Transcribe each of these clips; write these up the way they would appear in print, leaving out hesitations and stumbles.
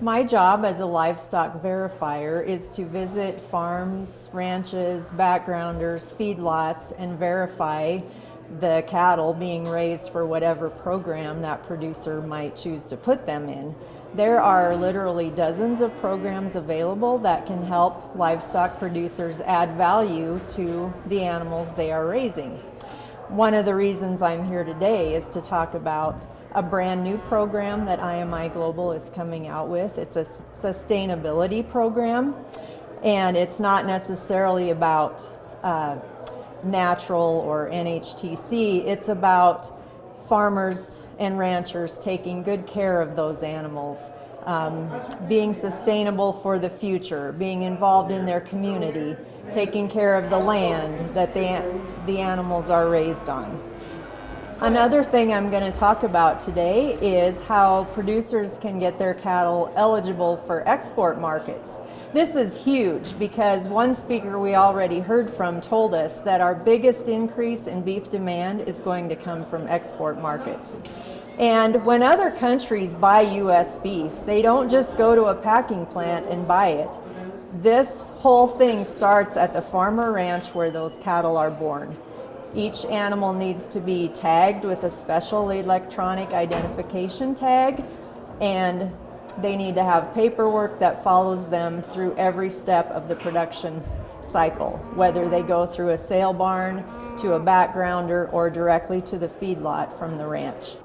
My job as a livestock verifier is to visit farms, ranches, backgrounders, feedlots, and verify the cattle being raised for whatever program that producer might choose to put them in. There are literally dozens of programs available that can help livestock producers add value to the animals they are raising. One of the reasons I'm here today is to talk about a brand new program that IMI Global is coming out with. It's a sustainability program, and it's not necessarily about natural or NHTC. It's about farmers and ranchers taking good care of those animals, being sustainable for the future, being involved in their community, taking care of the land that the animals are raised on. Another thing I'm going to talk about today is how producers can get their cattle eligible for export markets. This is huge because one speaker we already heard from told us that our biggest increase in beef demand is going to come from export markets. And when other countries buy U.S. beef, they don't just go to a packing plant and buy it. This whole thing starts at the farmer ranch where those cattle are born. Each animal needs to be tagged with a special electronic identification tag, and they need to have paperwork that follows them through every step of the production cycle, whether they go through a sale barn, to a backgrounder, or directly to the feedlot from the ranch.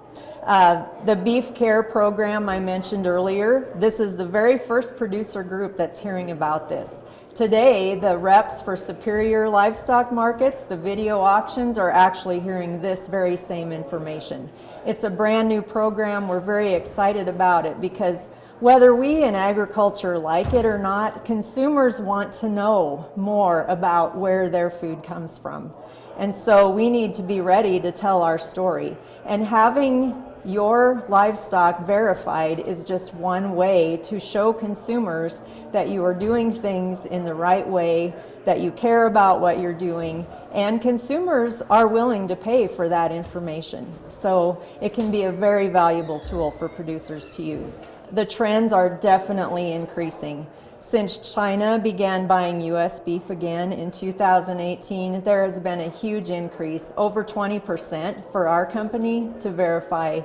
The Beef Care program I mentioned earlier, this is the very first producer group that's hearing about this. Today, the reps for superior livestock markets, the video auctions, are actually hearing this very same information. It's a brand new program. We're very excited about it because whether we in agriculture like it or not, consumers want to know more about where their food comes from. And so we need to be ready to tell our story. And having your livestock verified is just one way to show consumers that you are doing things in the right way, that you care about what you're doing, and consumers are willing to pay for that information. So it can be a very valuable tool for producers to use. The trends are definitely increasing. Since China began buying U.S. beef again in 2018, there has been a huge increase, over 20% for our company to verify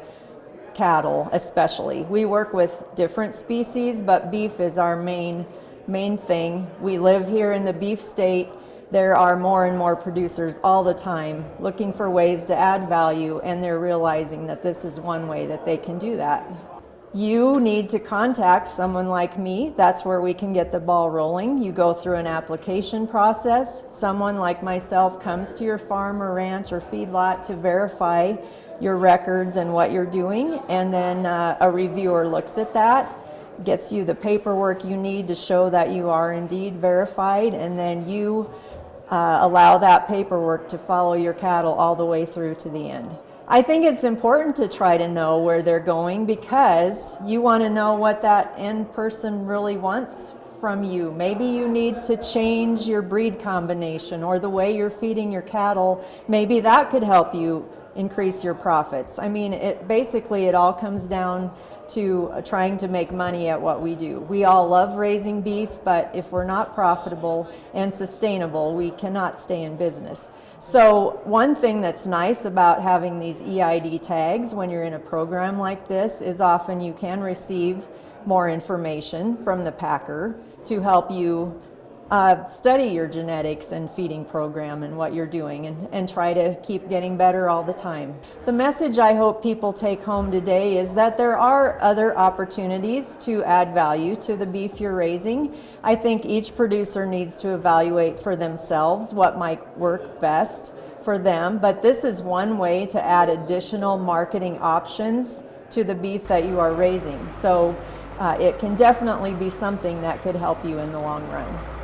cattle especially. We work with different species, but beef is our main thing. We live here in the beef state. There are more and more producers all the time looking for ways to add value, and they're realizing that this is one way that they can do that. You need to contact someone like me. That's where we can get the ball rolling. You go through an application process. Someone like myself comes to your farm or ranch or feedlot to verify your records and what you're doing, and then a reviewer looks at that, gets you the paperwork you need to show that you are indeed verified, and then you allow that paperwork to follow your cattle all the way through to the end. I think it's important to try to know where they're going because you want to know what that end person really wants from you. Maybe you need to change your breed combination or the way you're feeding your cattle. Maybe that could help you increase your profits. I mean, it all comes down to trying to make money at what we do. We all love raising beef, but if we're not profitable and sustainable, we cannot stay in business. So one thing that's nice about having these EID tags when you're in a program like this is often you can receive more information from the packer to help you study your genetics and feeding program and what you're doing and try to keep getting better all the time. The message I hope people take home today is that there are other opportunities to add value to the beef you're raising. I think each producer needs to evaluate for themselves what might work best for them, but this is one way to add additional marketing options to the beef that you are raising. So it can definitely be something that could help you in the long run.